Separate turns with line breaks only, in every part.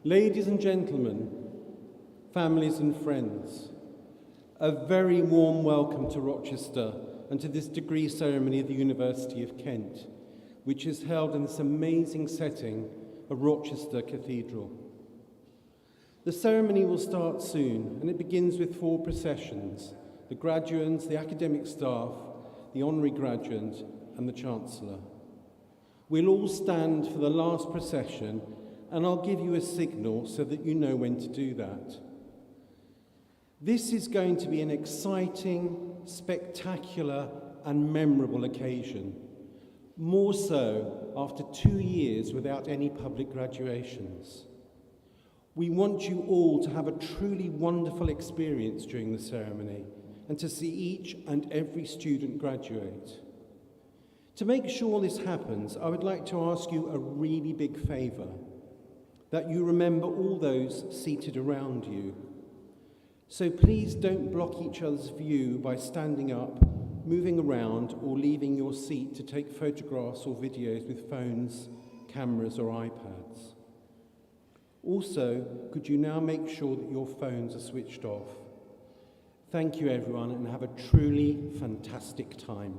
Ladies and gentlemen, families and friends, a very warm welcome to Rochester and to this degree ceremony of the University of Kent, which is held in this amazing setting of Rochester Cathedral. The ceremony will start soon, and it begins with 4 processions: the graduands, the academic staff, the honorary graduate, and the Chancellor. We'll all stand for the last procession, and I'll give you a signal so that you know when to do that. This is going to be an exciting, spectacular, and memorable occasion, more so after 2 years without any public graduations. We want you all to have a truly wonderful experience during the ceremony and to see each and every student graduate. To make sure this happens, I would like to ask you a really big favour, that you remember all those seated around you. So please don't block each other's view by standing up, moving around, or leaving your seat to take photographs or videos with phones, cameras, or iPads. Also, could you now make sure that your phones are switched off? Thank you, everyone, and have a truly fantastic time.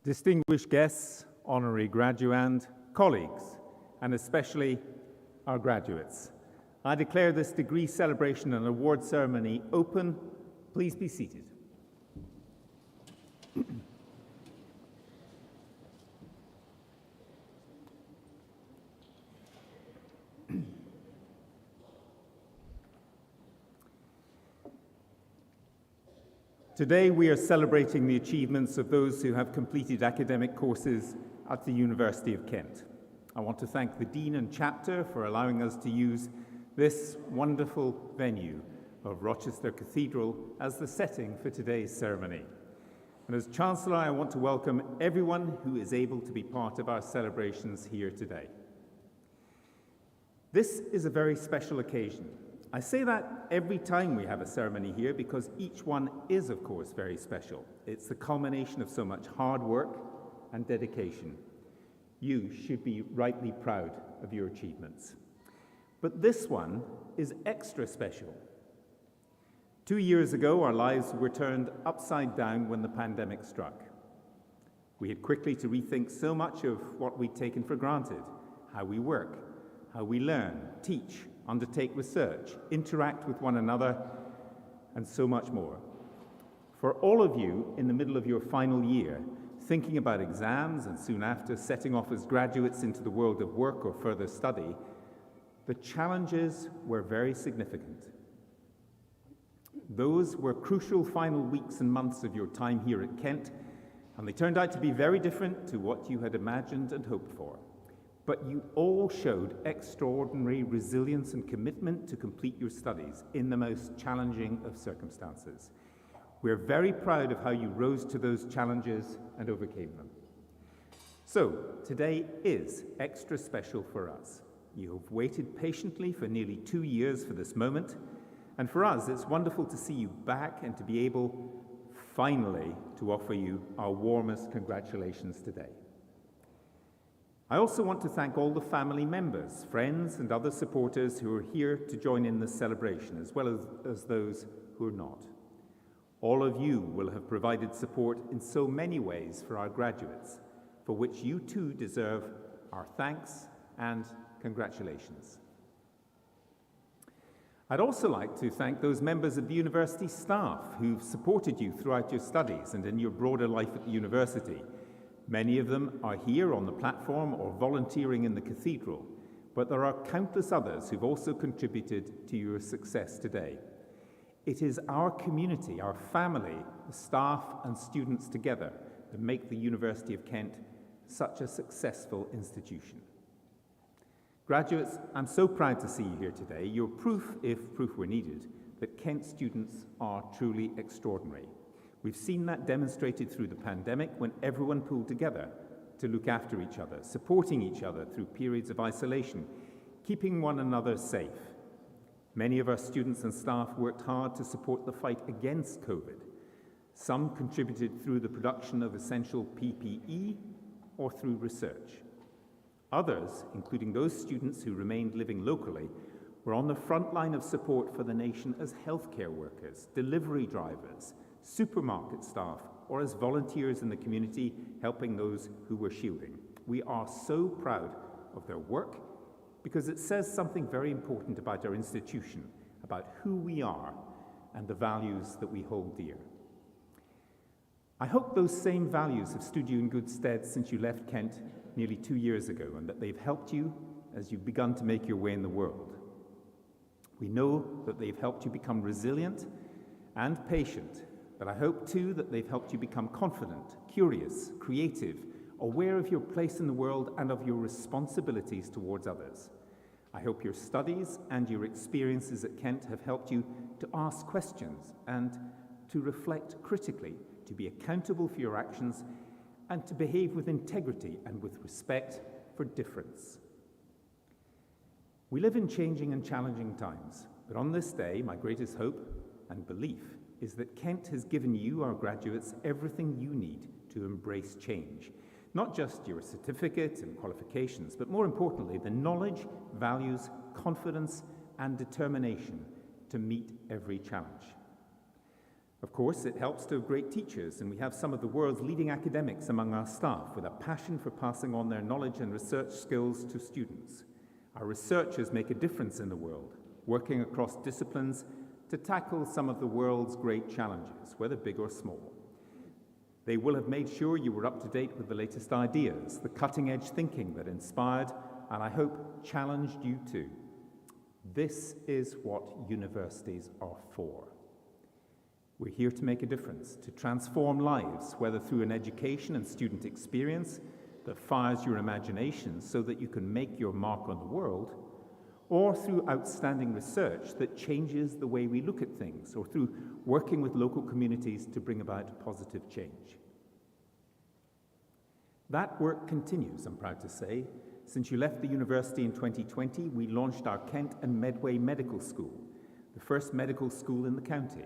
Distinguished guests, honorary graduand, colleagues, and especially our graduates, I declare this degree celebration and award ceremony open. Please be seated. Today we are celebrating the achievements of those who have completed academic courses at the University of Kent. I want to thank the Dean and Chapter for allowing us to use this wonderful venue of Rochester Cathedral as the setting for today's ceremony. And as Chancellor, I want to welcome everyone who is able to be part of our celebrations here today. This is a very special occasion. I say that every time we have a ceremony here because each one is, of course, very special. It's the culmination of so much hard work and dedication. You should be rightly proud of your achievements. But this one is extra special. 2 years ago, our lives were turned upside down when the pandemic struck. We had quickly to rethink so much of what we'd taken for granted: how we work, how we learn, teach, undertake research, interact with one another, and so much more. For all of you in the middle of your final year, thinking about exams and soon after setting off as graduates into the world of work or further study, the challenges were very significant. Those were crucial final weeks and months of your time here at Kent, and they turned out to be very different to what you had imagined and hoped for. But you all showed extraordinary resilience and commitment to complete your studies in the most challenging of circumstances. We're very proud of how you rose to those challenges and overcame them. So, today is extra special for us. You have waited patiently for nearly 2 years for this moment, and for us, it's wonderful to see you back and to be able, finally, to offer you our warmest congratulations today. I also want to thank all the family members, friends, and other supporters who are here to join in this celebration, as well as those who are not. All of you will have provided support in so many ways for our graduates, for which you too deserve our thanks and congratulations. I'd also like to thank those members of the university staff who've supported you throughout your studies and in your broader life at the university. Many of them are here on the platform or volunteering in the cathedral, but there are countless others who've also contributed to your success today. It is our community, our family, the staff and students together that make the University of Kent such a successful institution. Graduates, I'm so proud to see you here today. You're proof, if proof were needed, that Kent students are truly extraordinary. We've seen that demonstrated through the pandemic when everyone pulled together to look after each other, supporting each other through periods of isolation, keeping one another safe. Many of our students and staff worked hard to support the fight against COVID. Some contributed through the production of essential PPE or through research. Others, including those students who remained living locally, were on the front line of support for the nation as healthcare workers, delivery drivers, supermarket staff, or as volunteers in the community helping those who were shielding. We are so proud of their work because it says something very important about our institution, about who we are and the values that we hold dear. I hope those same values have stood you in good stead since you left Kent nearly 2 years ago, and that they've helped you as you've begun to make your way in the world. We know that they've helped you become resilient and patient, but I hope too that they've helped you become confident, curious, creative, aware of your place in the world and of your responsibilities towards others. I hope your studies and your experiences at Kent have helped you to ask questions and to reflect critically, to be accountable for your actions, and to behave with integrity and with respect for difference. We live in changing and challenging times, but on this day, my greatest hope and belief is that Kent has given you, our graduates, everything you need to embrace change. Not just your certificate and qualifications, but more importantly, the knowledge, values, confidence, and determination to meet every challenge. Of course, it helps to have great teachers, and we have some of the world's leading academics among our staff with a passion for passing on their knowledge and research skills to students. Our researchers make a difference in the world, working across disciplines to tackle some of the world's great challenges, whether big or small. They will have made sure you were up to date with the latest ideas, the cutting-edge thinking that inspired, and I hope challenged you too. This is what universities are for. We're here to make a difference, to transform lives, whether through an education and student experience that fires your imagination so that you can make your mark on the world, or through outstanding research that changes the way we look at things, or through working with local communities to bring about positive change. That work continues, I'm proud to say. Since you left the university in 2020, we launched our Kent and Medway Medical School, the first medical school in the county.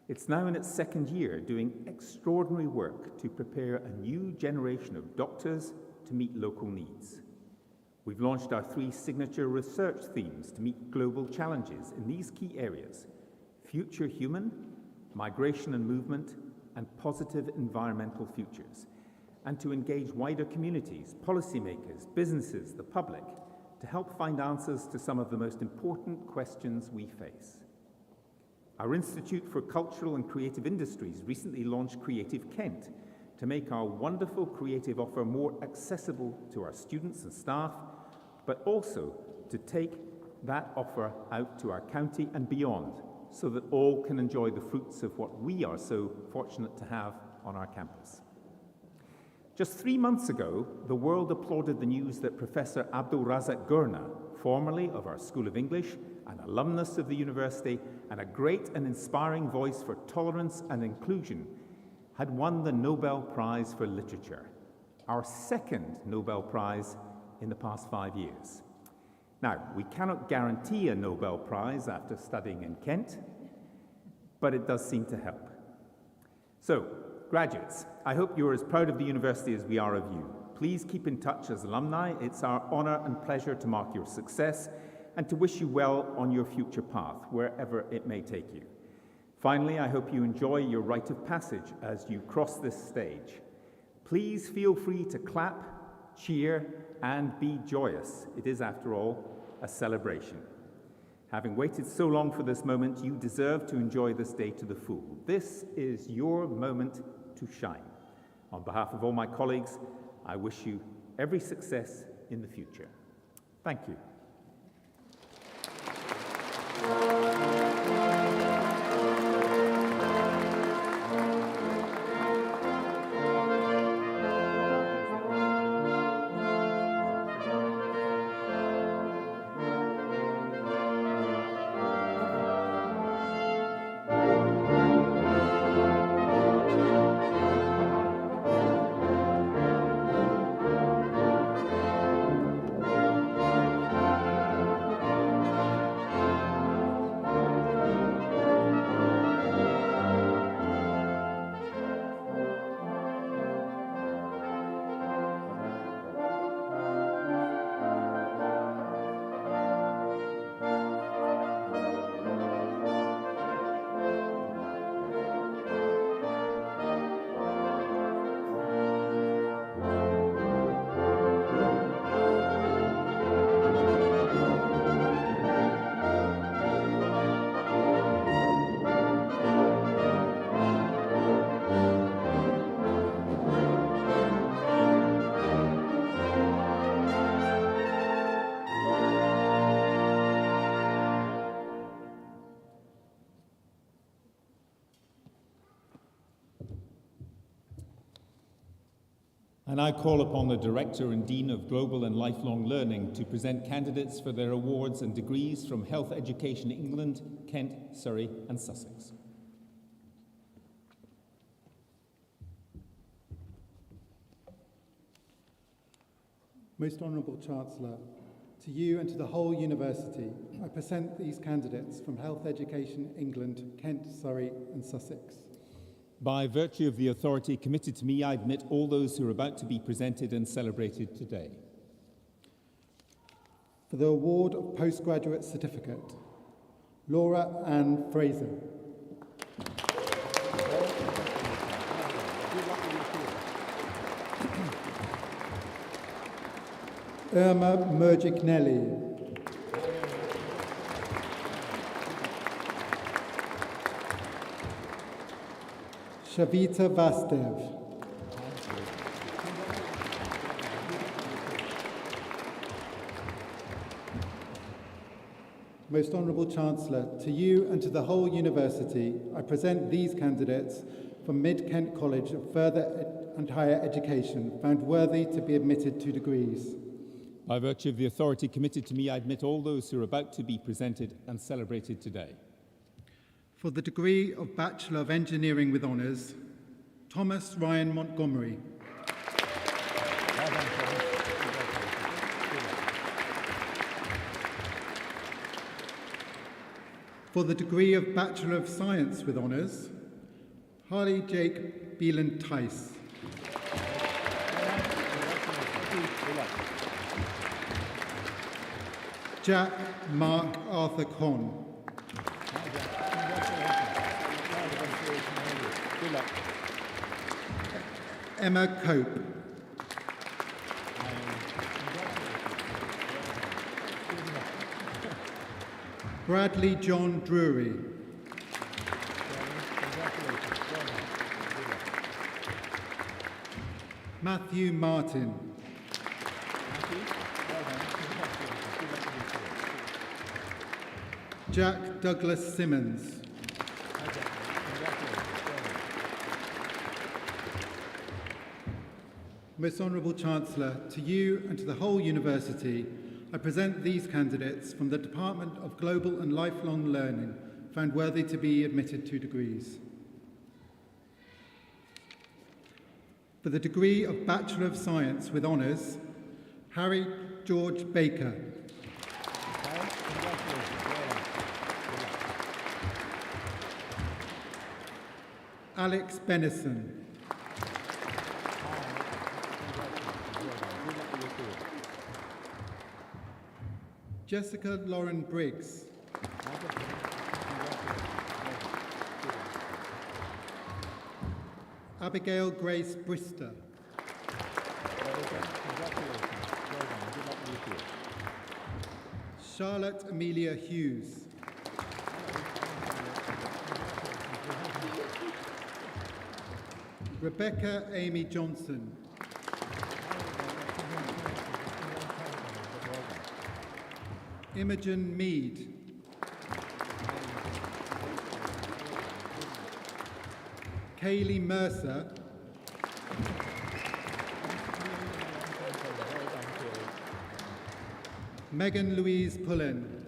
It's now in its second year, doing extraordinary work to prepare a new generation of doctors to meet local needs. We've launched our 3 signature research themes to meet global challenges in these key areas: future human, migration and movement, and positive environmental futures, and to engage wider communities, policymakers, businesses, the public, to help find answers to some of the most important questions we face. Our Institute for Cultural and Creative Industries recently launched Creative Kent to make our wonderful creative offer more accessible to our students and staff, but also to take that offer out to our county and beyond, so that all can enjoy the fruits of what we are so fortunate to have on our campus. Just 3 months ago, the world applauded the news that Professor Abdul Razak Gurna, formerly of our School of English, an alumnus of the university, and a great and inspiring voice for tolerance and inclusion, had won the Nobel Prize for Literature, our second Nobel Prize in the past 5 years. Now, we cannot guarantee a Nobel Prize after studying in Kent, but it does seem to help. So, graduates, I hope you're as proud of the university as we are of you. Please keep in touch as alumni. It's our honor and pleasure to mark your success and to wish you well on your future path, wherever it may take you. Finally, I hope you enjoy your rite of passage as you cross this stage. Please feel free to clap, cheer, and be joyous. It is, after all, a celebration. Having waited so long for this moment, you deserve to enjoy this day to the full. This is your moment to shine. On behalf of all my colleagues, I wish you every success in the future. Thank you.
And I call upon the Director and Dean of Global and Lifelong Learning to present candidates for their awards and degrees from Health Education England, Kent, Surrey and Sussex.
Most Honourable Chancellor, to you and to the whole university, I present these candidates from Health Education England, Kent, Surrey and Sussex.
By virtue of the authority committed to me, I admit all those who are about to be presented and celebrated today.
For the award of postgraduate certificate, Laura Ann Fraser. Irma Mergignelli. Shavita Vastev. Most Honourable Chancellor, to you and to the whole University, I present these candidates from MidKent College of Further and Higher Education, found worthy to be admitted to degrees.
By virtue of the authority committed to me, I admit all those who are about to be presented and celebrated today.
For the degree of Bachelor of Engineering with Honours, Thomas Ryan Montgomery. For the degree of Bachelor of Science with Honours, Harley Jake Beelan Tice. Jack Mark Arthur Conn. Emma Cope. Bradley John Drury. Matthew Martin. Jack Douglas Simmons. Most Honourable Chancellor, to you and to the whole University, I present these candidates from the Department of Global and Lifelong Learning, found worthy to be admitted to degrees. For the degree of Bachelor of Science with Honours, Harry George Baker. Alex Bennison. Jessica Lauren Briggs. Abigail Grace Brister. Charlotte Amelia Hughes. Rebecca Amy Johnson. Imogen Mead. Kaylee Mercer. Megan Louise Pullen.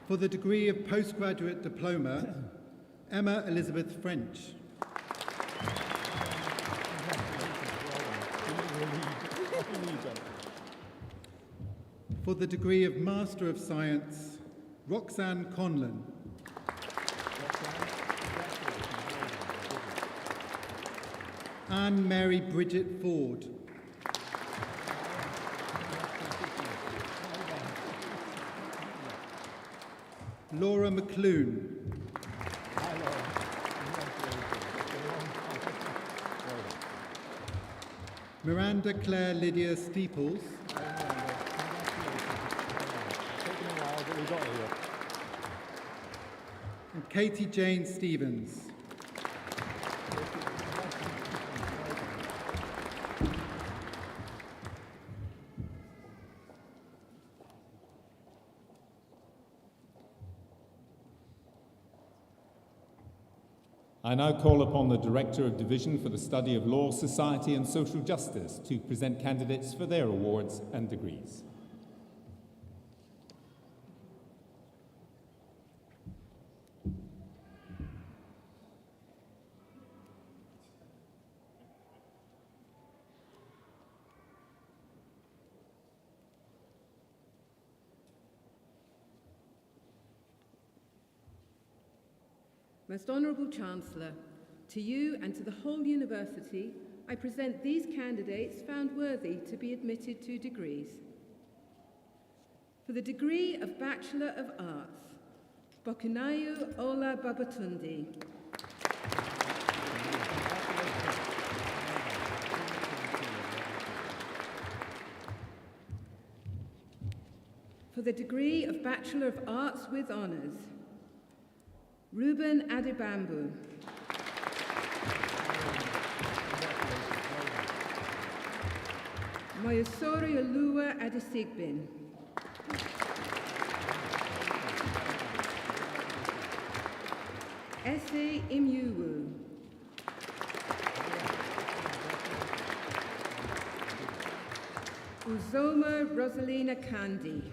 For the degree of postgraduate diploma, Emma Elizabeth French. For the degree of Master of Science, Roxanne Conlon. Anne Mary Bridget Ford. Laura McClune. Miranda Claire Lydia Steeples. And Katie Jane Stevens.
I now call upon the Director of Division for the Study of Law, Society and Social Justice to present candidates for their awards and degrees.
Most Honourable Chancellor, to you and to the whole University, I present these candidates found worthy to be admitted to degrees. For the degree of Bachelor of Arts, Bokunayu Ola Babatundi. for the degree of Bachelor of Arts with Honours, Ruben Adibambu. Mayosori Olua Adesigbin. Ese Imyuwu. Uzoma Rosalina Kandi.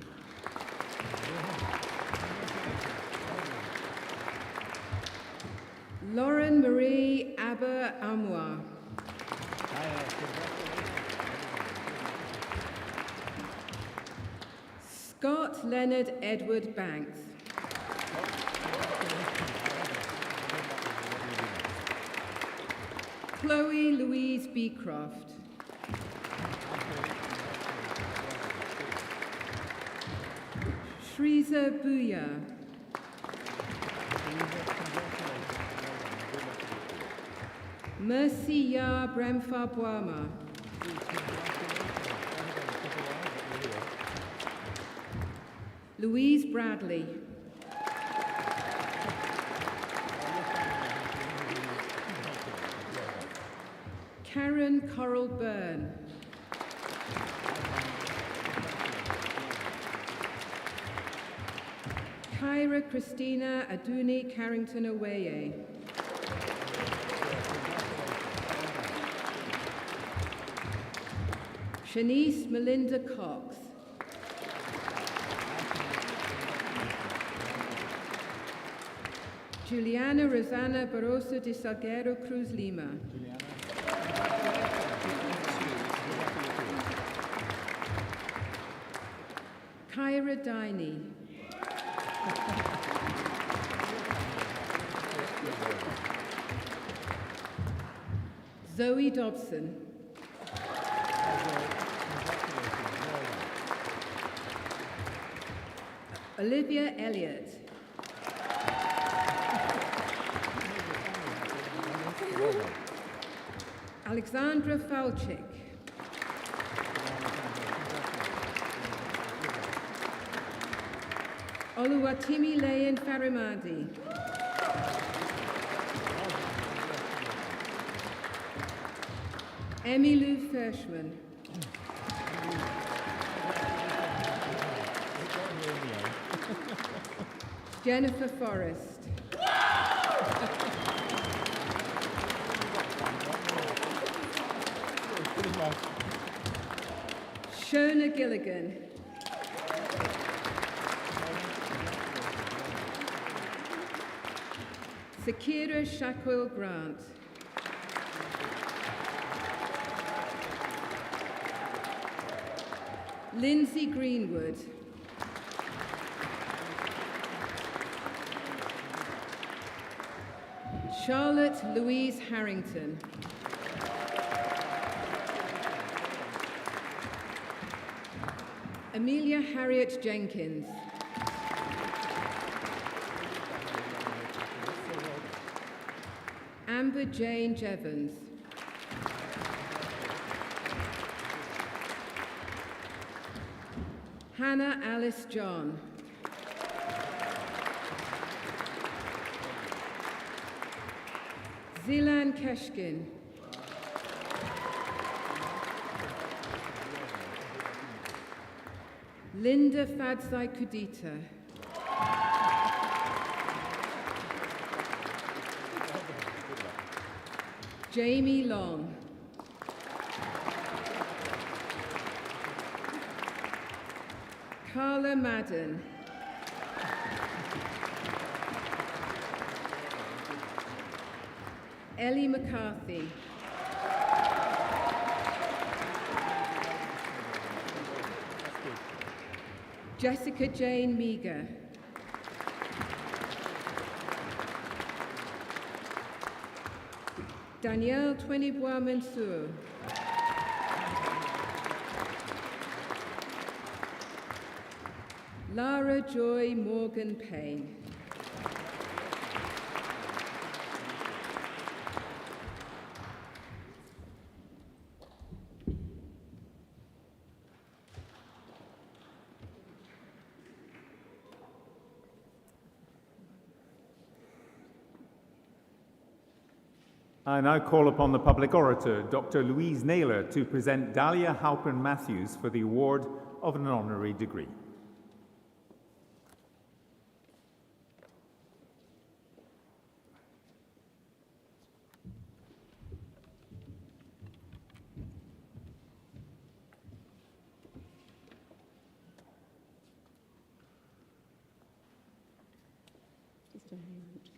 Lauren Marie Abba Amwa. Scott Leonard Edward Banks. Chloe Louise Beecroft. Shreeza Booya. Mercy Ya Bremfa Boama. Louise Bradley. Karen Coral Byrne. Kyra Christina Aduni Carrington Aweye. Shanice Melinda Cox. Juliana Rosanna Barroso de Salguero Cruz Lima. Kyra Diney. Zoe Dobson. Olivia Elliott. Alexandra Falchik. Oluwatimi Leyen Farimadi. Emmylou Fershman. Jennifer Forrest. Shona Gilligan. Sakira Shaquille Grant. Lindsay Greenwood. Charlotte Louise Harrington. Amelia Harriet Jenkins. Amber Jane Jevons. Hannah Alice John. Zilan Keshkin. Linda Fadzai Kudita. Jamie Long. Carla Madden. Ellie McCarthy. Jessica Jane Meager. Danielle Twenibois Mansour. Lara Joy Morgan Payne.
I now call upon the public orator, Dr. Louise Naylor, to present Dahlia Halpern-Matthews for the award of an honorary degree.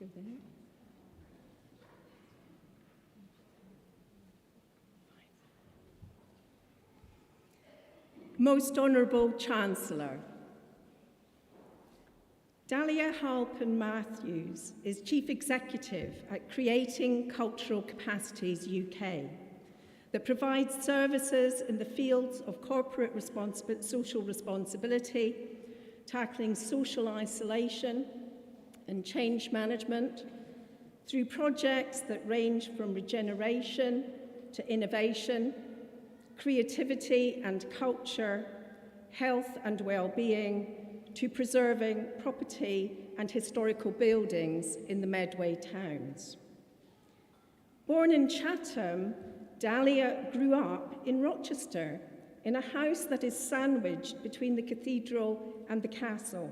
Go there. Most Honourable Chancellor, Dahlia Halpern-Matthews is Chief Executive at Creating Cultural Capacities UK, that provides services in the fields of corporate social responsibility, tackling social isolation and change management through projects that range from regeneration to innovation, creativity and culture, health and well-being, to preserving property and historical buildings in the Medway towns. Born in Chatham, Dahlia grew up in Rochester in a house that is sandwiched between the cathedral and the castle,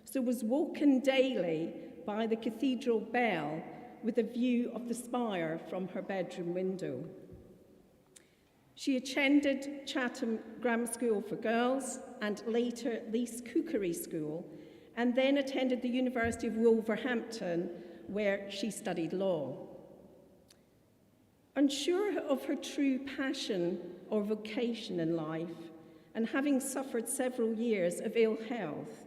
so was woken daily by the cathedral bell with a view of the spire from her bedroom window. She attended Chatham Grammar School for Girls and later Lees Cookery School, and then attended the University of Wolverhampton, where she studied law. Unsure of her true passion or vocation in life, and having suffered several years of ill health,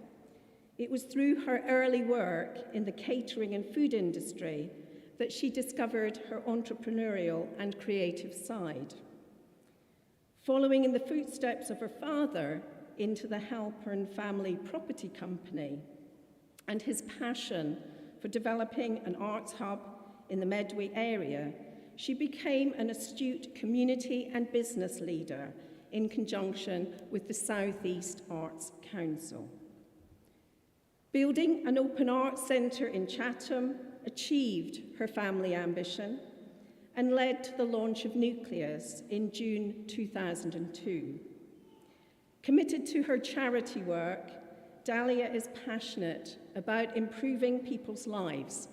it was through her early work in the catering and food industry that she discovered her entrepreneurial and creative side. Following in the footsteps of her father into the Halpern family property company and his passion for developing an arts hub in the Medway area, she became an astute community and business leader in conjunction with the South East Arts Council. Building an open arts centre in Chatham achieved her family ambition and led to the launch of Nucleus in June 2002. Committed to her charity work, Dahlia is passionate about improving people's lives,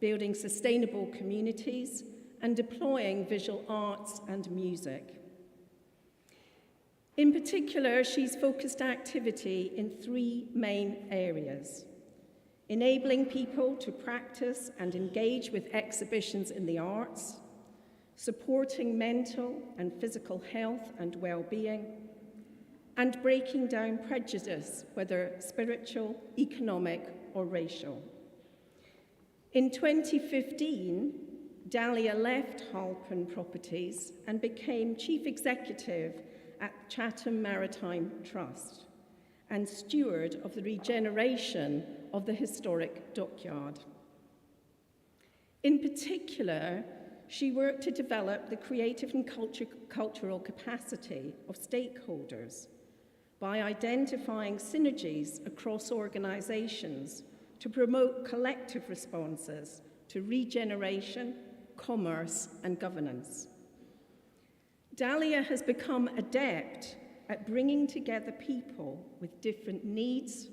building sustainable communities, and deploying visual arts and music. In particular, she's focused activity in three main areas: enabling people to practice and engage with exhibitions in the arts, supporting mental and physical health and well-being, and breaking down prejudice, whether spiritual, economic, or racial. In 2015, Dahlia left Halpern Properties and became Chief Executive at Chatham Maritime Trust and steward of the regeneration of the historic dockyard. In particular, she worked to develop the creative and cultural capacity of stakeholders by identifying synergies across organisations to promote collective responses to regeneration, commerce, and governance. Dahlia has become adept at bringing together people with different needs,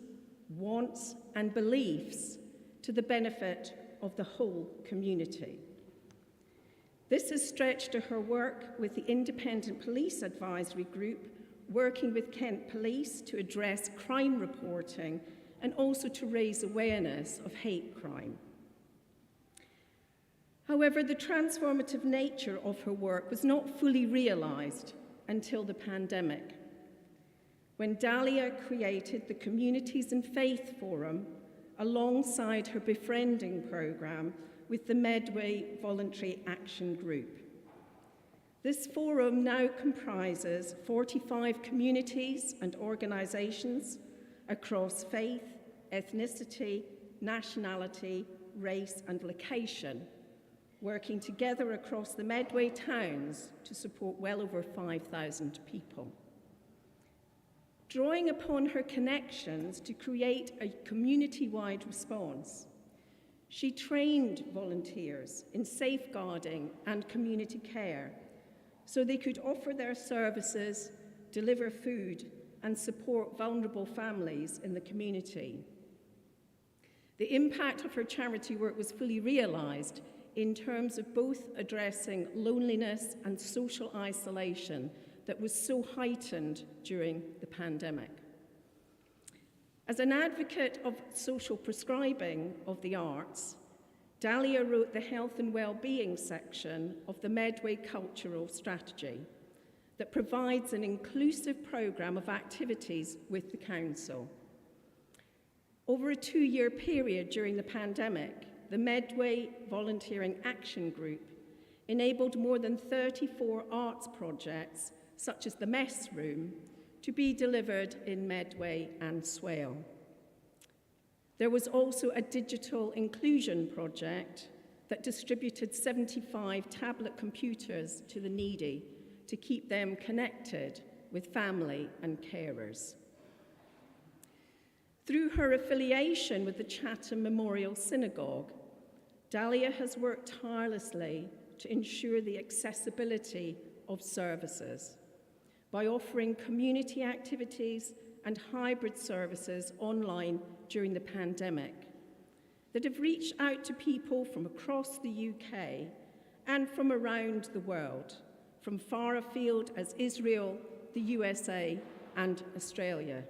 wants, and beliefs to the benefit of the whole community. This has stretched to her work with the Independent Police Advisory Group, working with Kent Police to address crime reporting and also to raise awareness of hate crime. However, the transformative nature of her work was not fully realised until the pandemic, when Dahlia created the Communities and Faith Forum alongside her befriending programme with the Medway Voluntary Action Group. This forum now comprises 45 communities and organisations across faith, ethnicity, nationality, race and location, working together across the Medway towns to support well over 5,000 people. Drawing upon her connections to create a community-wide response, She trained volunteers in safeguarding and community care so they could offer their services, deliver food, and support vulnerable families in the community. The impact of her charity work was fully realised in terms of both addressing loneliness and social isolation that was so heightened during the pandemic. As an advocate of social prescribing of the arts, Dahlia wrote the health and well-being section of the Medway Cultural Strategy that provides an inclusive programme of activities with the Council. Over a 2-year period during the pandemic, the Medway Volunteering Action Group enabled more than 34 arts projects, such as the Mess Room, to be delivered in Medway and Swale. There was also a digital inclusion project that distributed 75 tablet computers to the needy to keep them connected with family and carers. Through her affiliation with the Chatham Memorial Synagogue, Dahlia has worked tirelessly to ensure the accessibility of services by offering community activities and hybrid services online during the pandemic that have reached out to people from across the UK and from around the world, from far afield as Israel, the USA, and Australia.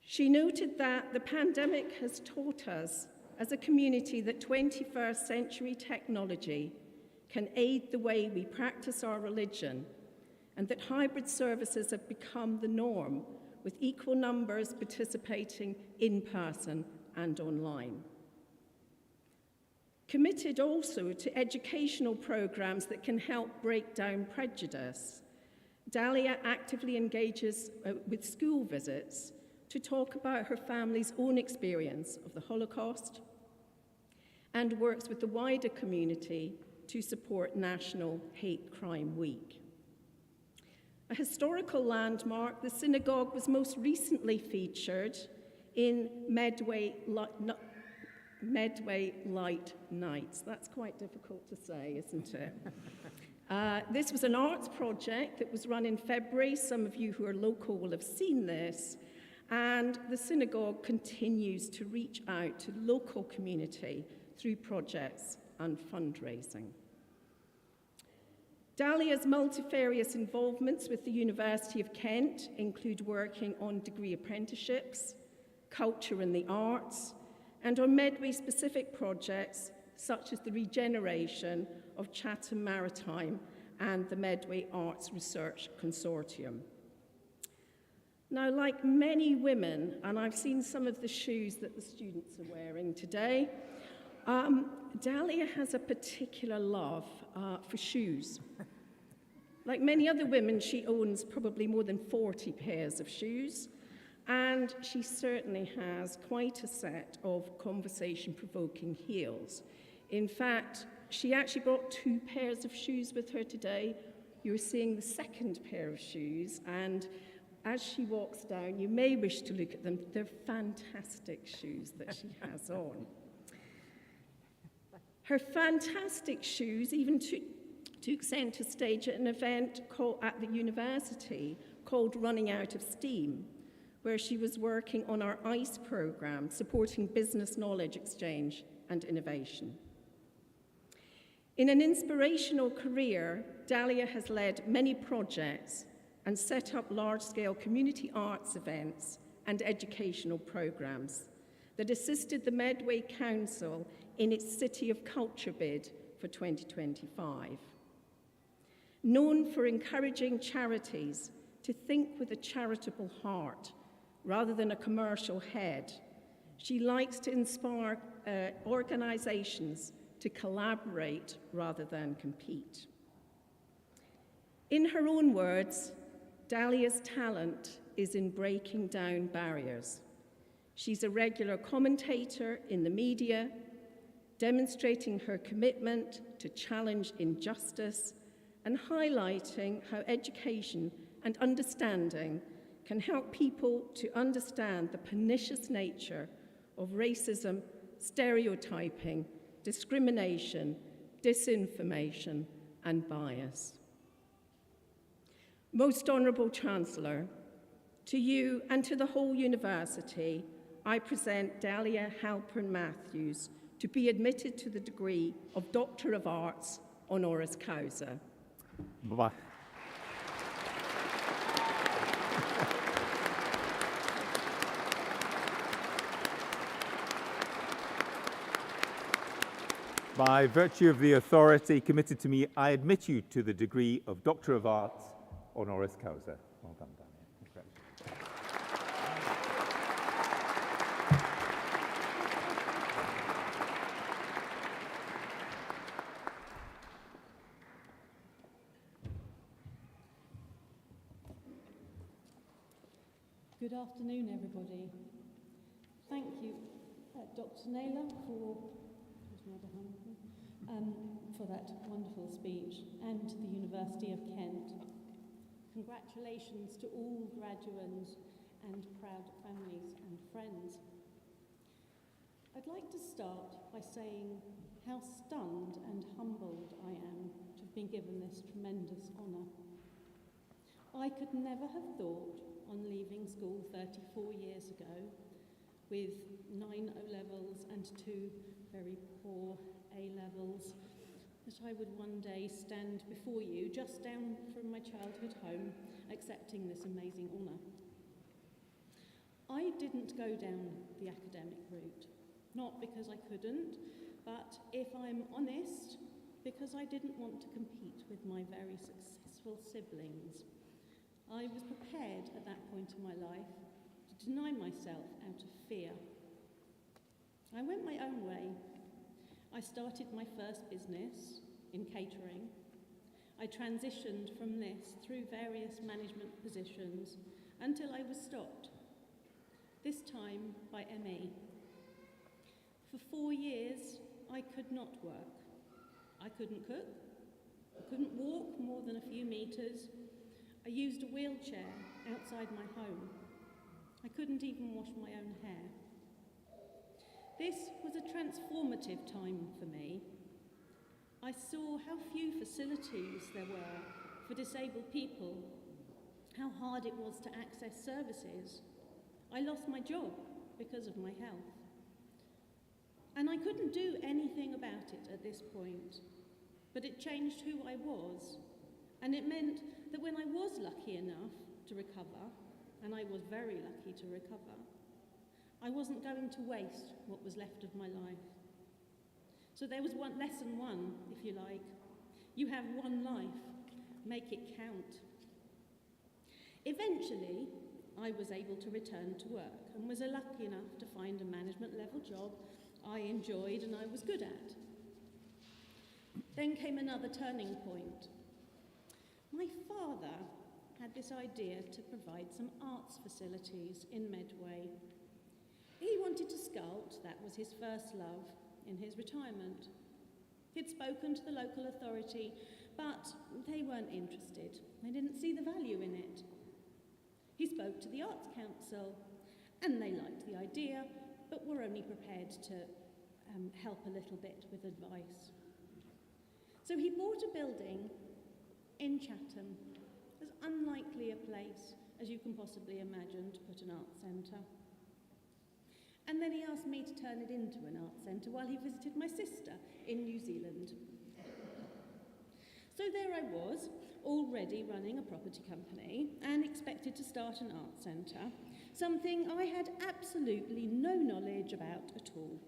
She noted that the pandemic has taught us as a community that 21st century technology can aid the way we practice our religion, and that hybrid services have become the norm, with equal numbers participating in person and online. Committed also to educational programs that can help break down prejudice, Dahlia actively engages with school visits to talk about her family's own experience of the Holocaust and works with the wider community to support National Hate Crime Week. A historical landmark, the synagogue was most recently featured in Medway Light Nights. That's quite difficult to say, isn't it? This was an arts project that was run in February. Some of you who are local will have seen this. And the synagogue continues to reach out to the local community through projects and fundraising. Dahlia's multifarious involvements with the University of Kent include working on degree apprenticeships, culture and the arts, and on Medway-specific projects such as the regeneration of Chatham Maritime and the Medway Arts Research Consortium. Now, like many women, and I've seen some of the shoes that the students are wearing today, Dahlia has a particular love for shoes. Like many other women, she owns probably more than 40 pairs of shoes, and she certainly has quite a set of conversation-provoking heels. In fact, she actually brought 2 pairs of shoes with her today. You're seeing the second pair of shoes, and as she walks down, you may wish to look at them. They're fantastic shoes that she has on. Her fantastic shoes even took centre stage at an event at the university called Running Out of Steam, where she was working on our ICE programme, supporting business knowledge exchange and innovation. In an inspirational career, Dahlia has led many projects and set up large-scale community arts events and educational programmes that assisted the Medway Council in its City of Culture bid for 2025. Known for encouraging charities to think with a charitable heart rather than a commercial head, she likes to inspire organisations to collaborate rather than compete. In her own words, Dahlia's talent is in breaking down barriers. She's a regular commentator in the media, demonstrating her commitment to challenge injustice and highlighting how education and understanding can help people to understand the pernicious nature of racism stereotyping, discrimination, disinformation, and bias. Most Honourable Chancellor, to you and to the whole university, I present Dahlia Halpern-Matthews to be admitted to the degree of Doctor of Arts honoris causa.
Bye-bye. By virtue of the authority committed to me, I admit you to the degree of Doctor of Arts honoris causa. Well done, Daniel.
Good afternoon, everybody. Thank you, Dr. Naylor, for that wonderful speech, and to the University of Kent. Congratulations to all graduands and proud families and friends. I'd like to start by saying how stunned and humbled I am to have been given this tremendous honour. I could never have thought, on leaving school 34 years ago, with 9 O-levels and 2 very poor A-levels, that I would one day stand before you, just down from my childhood home, accepting this amazing honour. I didn't go down the academic route, not because I couldn't, but if I'm honest, because I didn't want to compete with my very successful siblings. I was prepared at that point in my life to deny myself out of fear. I went my own way. I started my first business in catering. I transitioned from this through various management positions until I was stopped, this time by ME. For 4 years, I could not work. I couldn't cook. I couldn't walk more than a few metres. I used a wheelchair outside my home. I couldn't even wash my own hair. This was a transformative time for me. I saw how few facilities there were for disabled people, how hard it was to access services. I lost my job because of my health. And I couldn't do anything about it at this point, but it changed who I was. And it meant that when I was lucky enough to recover, and I was very lucky to recover, I wasn't going to waste what was left of my life. So there was lesson one, if you like. You have one life, make it count. Eventually, I was able to return to work and was lucky enough to find a management level job I enjoyed and I was good at. Then came another turning point. My father had this idea to provide some arts facilities in Medway. He wanted to sculpt, that was his first love, in his retirement. He'd spoken to the local authority, but they weren't interested. They didn't see the value in it. He spoke to the Arts Council, and they liked the idea, but were only prepared to help a little bit with advice. So he bought a building in Chatham, as unlikely a place as you can possibly imagine to put an arts centre. And then he asked me to turn it into an arts centre while he visited my sister in New Zealand. So there I was, already running a property company and expected to start an arts centre, something I had absolutely no knowledge about at all.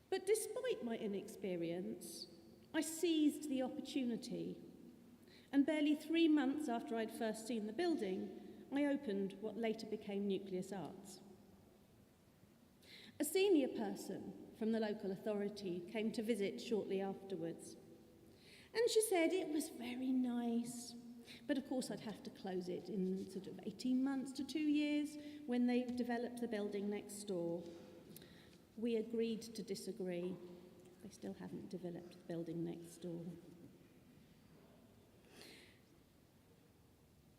But despite my inexperience, I seized the opportunity, and barely 3 months after I'd first seen the building, I opened what later became Nucleus Arts. A senior person from the local authority came to visit shortly afterwards, and she said it was very nice, but of course I'd have to close it in sort of 18 months to 2 years when they developed the building next door. We agreed to disagree. They still haven't developed the building next door.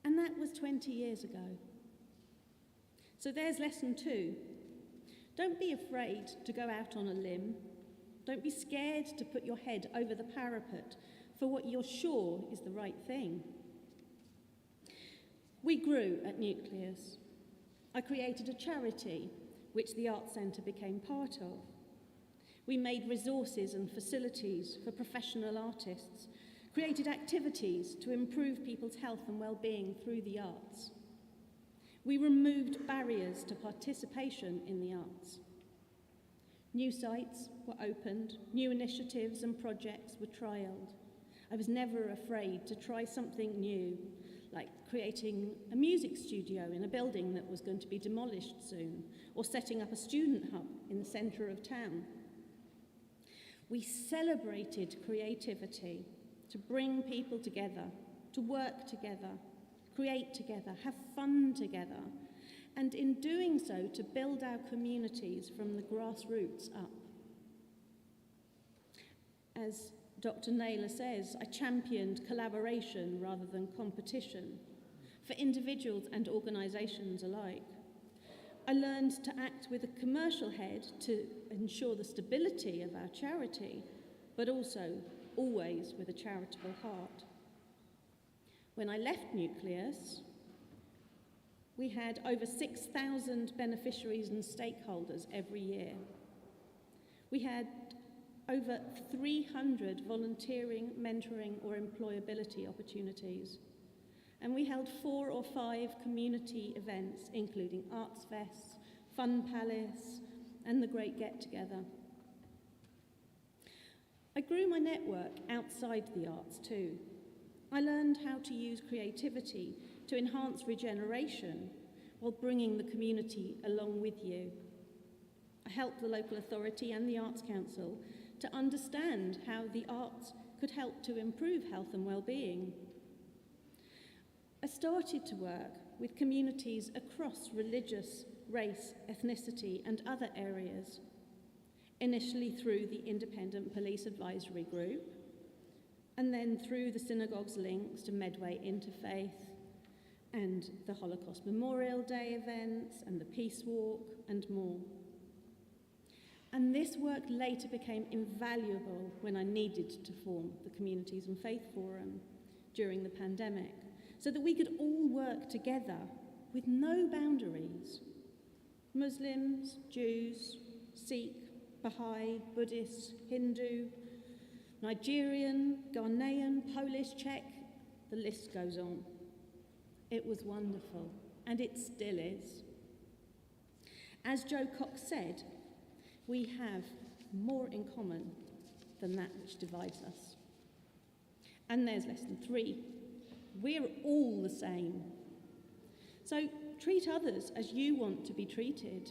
And that was 20 years ago. So there's lesson 2. Don't be afraid to go out on a limb. Don't be scared to put your head over the parapet for what you're sure is the right thing. We grew at Nucleus. I created a charity, which the Arts Centre became part of. We made resources and facilities for professional artists, created activities to improve people's health and well-being through the arts. We removed barriers to participation in the arts. New sites were opened, new initiatives and projects were trialled. I was never afraid to try something new, like creating a music studio in a building that was going to be demolished soon, or setting up a student hub in the centre of town. We celebrated creativity to bring people together, to work together, create together, have fun together, and in doing so, to build our communities from the grassroots up. As Dr. Naylor says, I championed collaboration rather than competition for individuals and organisations alike. I learned to act with a commercial head to ensure the stability of our charity, but also always with a charitable heart. When I left Nucleus, we had over 6,000 beneficiaries and stakeholders every year. We had over 300 volunteering, mentoring or employability opportunities. And we held 4 or 5 community events, including Arts Fests, Fun Palace, and the Great Get Together. I grew my network outside the arts too. I learned how to use creativity to enhance regeneration while bringing the community along with you. I helped the local authority and the Arts Council to understand how the arts could help to improve health and well-being. I started to work with communities across religious, race, ethnicity and other areas, initially through the Independent Police Advisory Group, and then through the synagogue's links to Medway Interfaith and the Holocaust Memorial Day events and the Peace Walk and more. And this work later became invaluable when I needed to form the Communities and Faith Forum during the pandemic, so that we could all work together with no boundaries. Muslims, Jews, Sikh, Baha'i, Buddhist, Hindu, Nigerian, Ghanaian, Polish, Czech, the list goes on. It was wonderful, and it still is. As Joe Cox said, we have more in common than that which divides us. And there's lesson 3. We're all the same. So treat others as you want to be treated.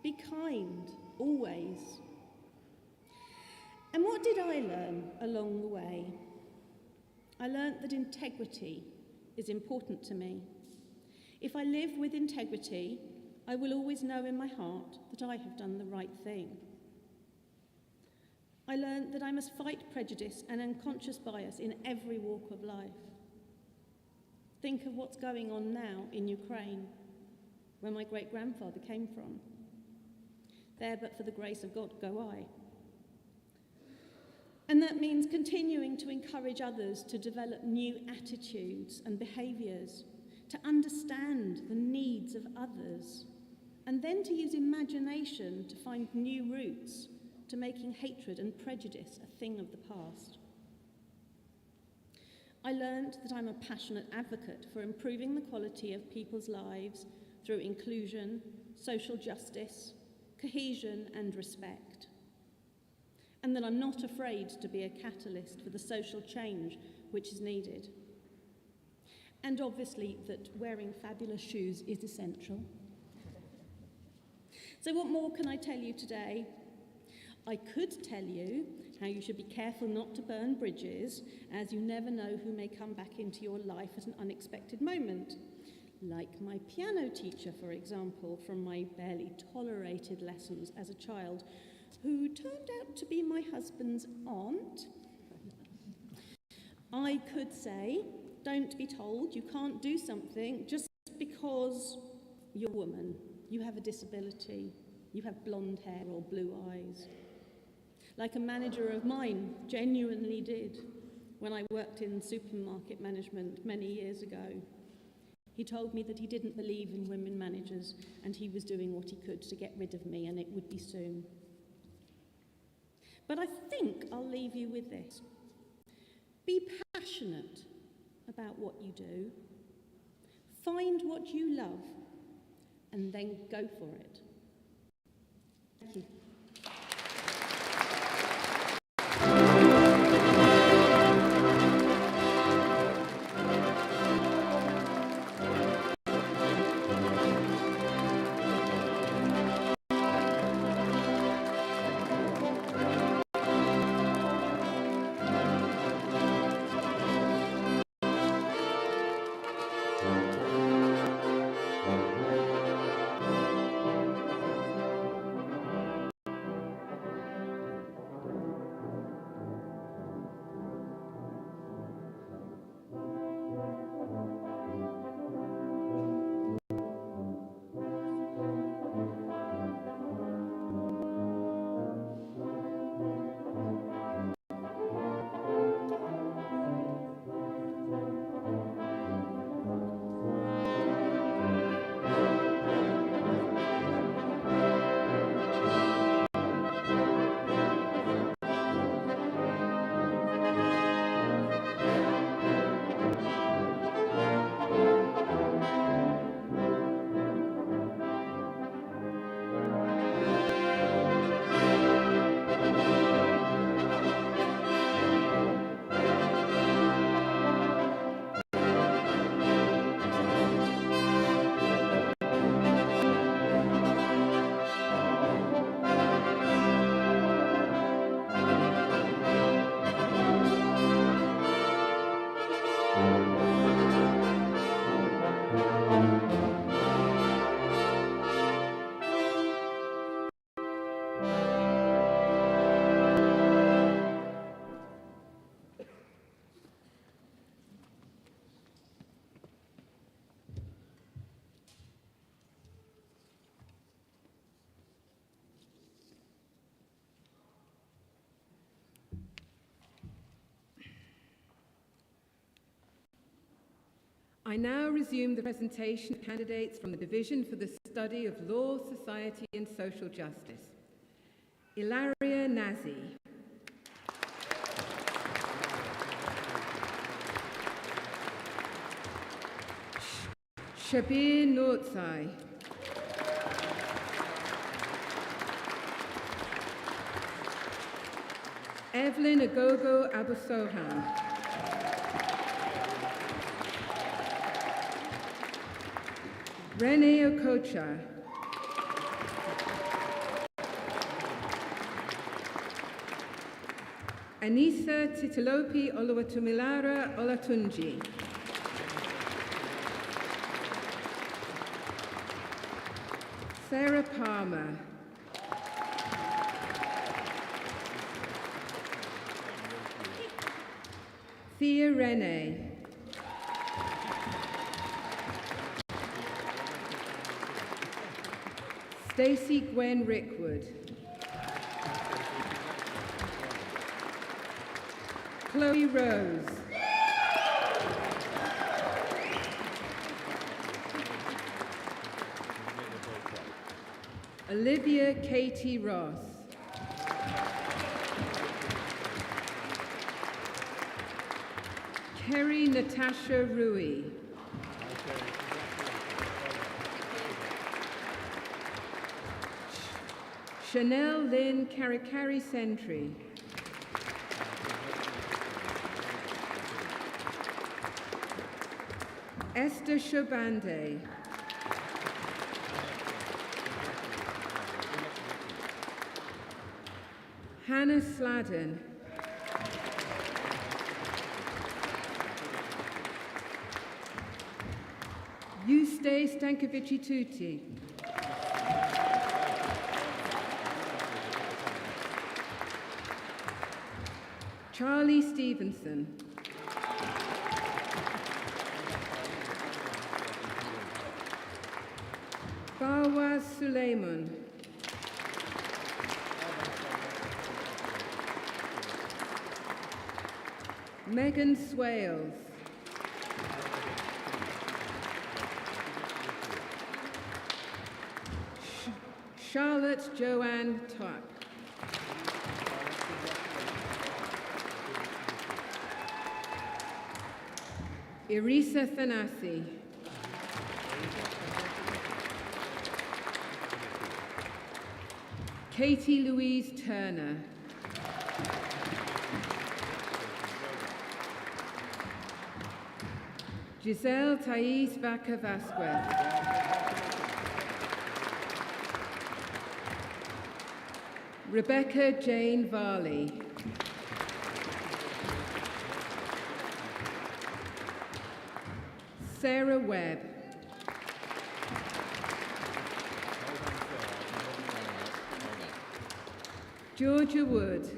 Be kind, always. And what did I learn along the way? I learnt that integrity is important to me. If I live with integrity, I will always know in my heart that I have done the right thing. I learnt that I must fight prejudice and unconscious bias in every walk of life. Think of what's going on now in Ukraine, where my great-grandfather came from. There, but for the grace of God, go I. And that means continuing to encourage others to develop new attitudes and behaviours, to understand the needs of others, and then to use imagination to find new routes to making hatred and prejudice a thing of the past. I learned that I'm a passionate advocate for improving the quality of people's lives through inclusion, social justice, cohesion and respect. And that I'm not afraid to be a catalyst for the social change which is needed. And obviously that wearing fabulous shoes is essential. So what more can I tell you today? I could tell you how you should be careful not to burn bridges, as you never know who may come back into your life at an unexpected moment. Like my piano teacher, for example, from my barely tolerated lessons as a child, who turned out to be my husband's aunt. I could say, don't be told you can't do something just because you're a woman, you have a disability, You have blonde hair or blue eyes. Like a manager of mine genuinely did when I worked in supermarket management many years ago. He told me that he didn't believe in women managers and he was doing what he could to get rid of me, and it would be soon. But I think I'll leave you with this. Be passionate about what you do. Find what you love and then go for it. Thank you.
I now resume the presentation of candidates from the Division for the Study of Law, Society and Social Justice. Ilaria Nazi. Shabir Nortzai. Evelyn Agogo Abusohan. Rene Okocha. Anissa Titilopi Oluwatomilara Olatunji. Sarah Palmer. Thea Rene. Stacey Gwen Rickwood. Chloe Rose. Olivia Katie Ross. Kerry Natasha Rui. Chanel Lynn Karikari Sentry. Esther Shobande. Hannah Sladden. Eustace Stankovici-Tuti. Charlie Stevenson. Fawaz Suleiman. Megan Swales. Charlotte Joanne Tuck. Irisa Thanasi. Katie Louise Turner. Giselle Thais Vaca Vasquez. Rebecca Jane Varley. Sarah Webb. Georgia Wood.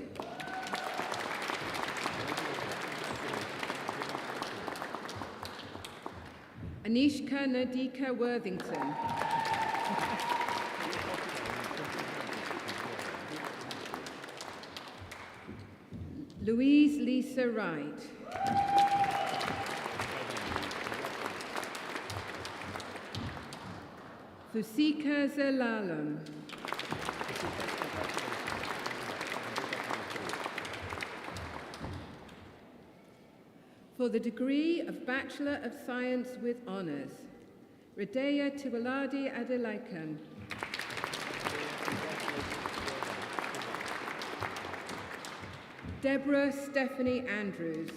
Anishka Nadika Worthington. Louise Lisa Wright. Fusika Zelalem. For the degree of Bachelor of Science with Honours, Radea Tiwaladi Adelaikan. Deborah Stephanie Andrews.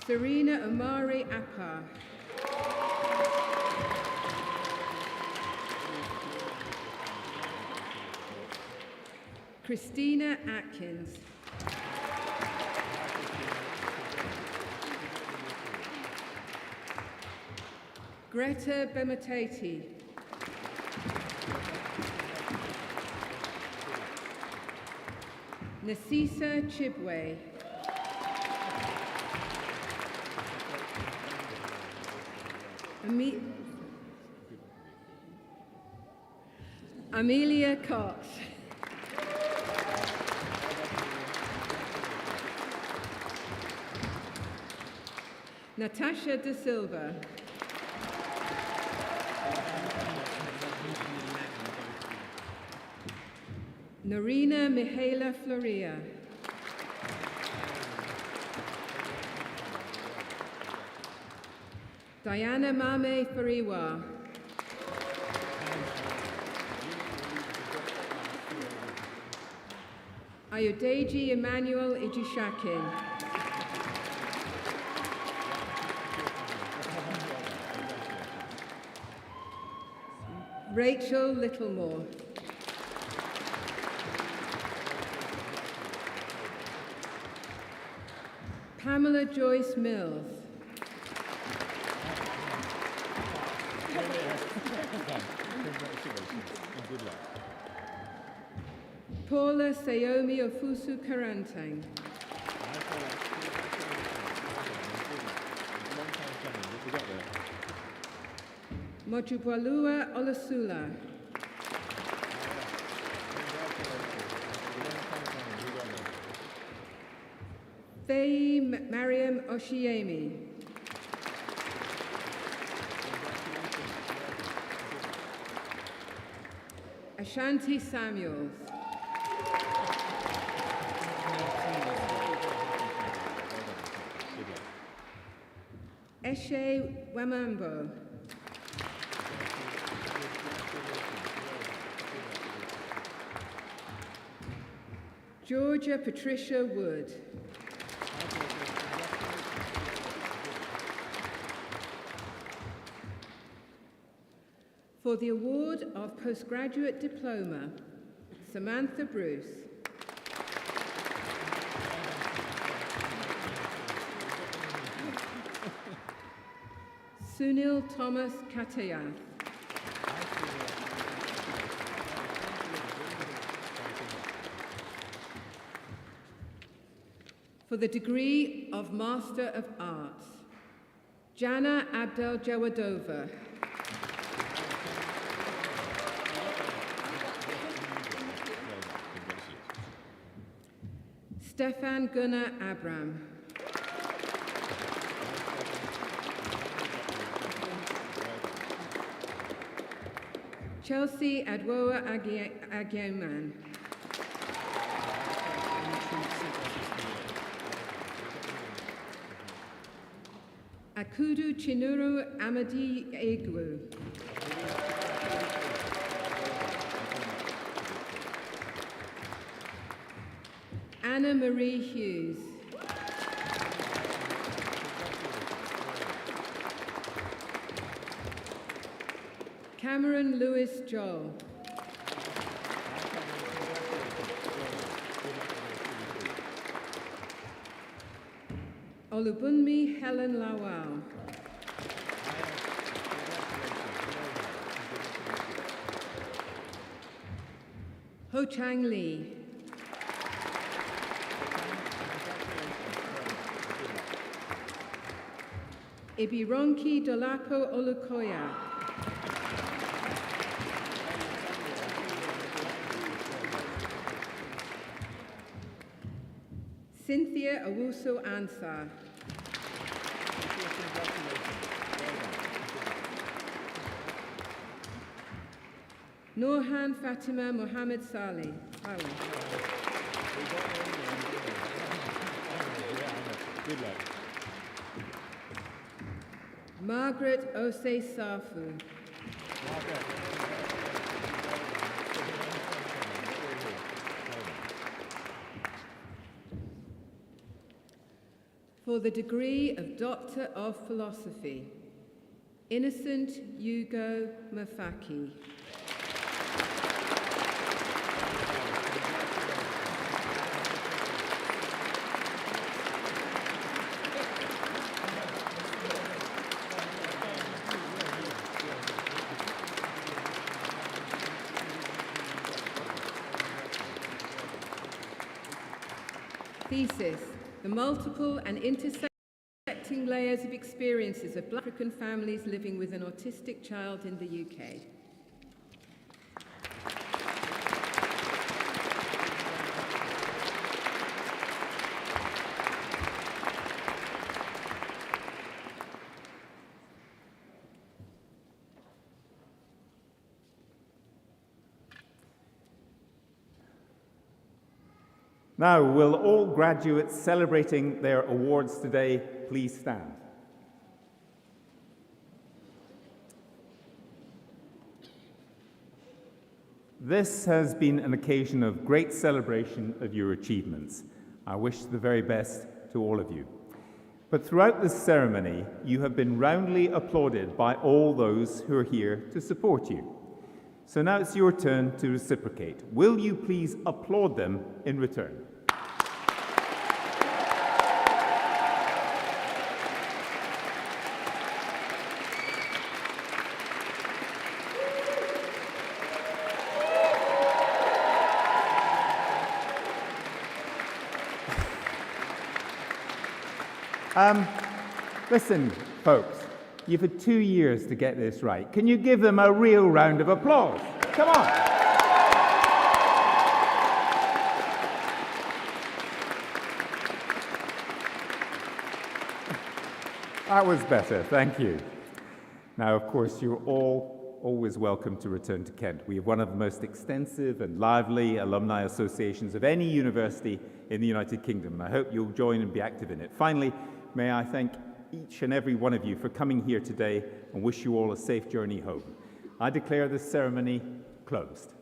Serena Omari Appar. Christina Atkins. Greta Bematati. Nasisa Chibwe. Amelia Cox. Natasha De Silva. Norina Mihaela Floria. Diana Mame Fariwa. Ayodeji Emmanuel Ijishakin. Rachel Littlemore. Pamela Joyce Mills. Paula Sayomi Ofusu Karantang. Mojubwalua Olasula. Faye Mariam Oshiemi. Ashanti Samuels. Eshe Wamambo. Georgia Patricia Wood. For the award of postgraduate diploma, Samantha Bruce. Sunil Thomas Katayath. For the degree of Master of Arts, Jana Abdel Jawadova. Stefan Gunnar Abram. Chelsea Adwoa Agyeman. Akudu Chinuru Amadi Egwu. Anna Marie Hughes. Cameron Lewis Joel. Olubunmi Helen Lawal. Ho Chang Lee. Ibironki Dolapo Olukoya. Cynthia Owusu Ansah. Nurhan Fatima Mohammed Saleh. Margaret Osei Safu. For the degree of Doctor of Philosophy, Innocent Hugo Mafaki. Thesis: the multiple and intersecting layers of experiences of Black African families living with an autistic child in the UK.
Now, will all graduates celebrating their awards today please stand? This has been an occasion of great celebration of your achievements. I wish the very best to all of you. But throughout this ceremony, you have been roundly applauded by all those who are here to support you. So now it's your turn to reciprocate. Will you please applaud them in return? Listen, folks, you've had 2 years to get this right. Can you give them a real round of applause? Come on. That was better, thank you. Now, of course, you're all always welcome to return to Kent. We have one of the most extensive and lively alumni associations of any university in the United Kingdom, and I hope you'll join and be active in it. Finally, may I thank each and every one of you for coming here today and wish you all a safe journey home. I declare this ceremony closed.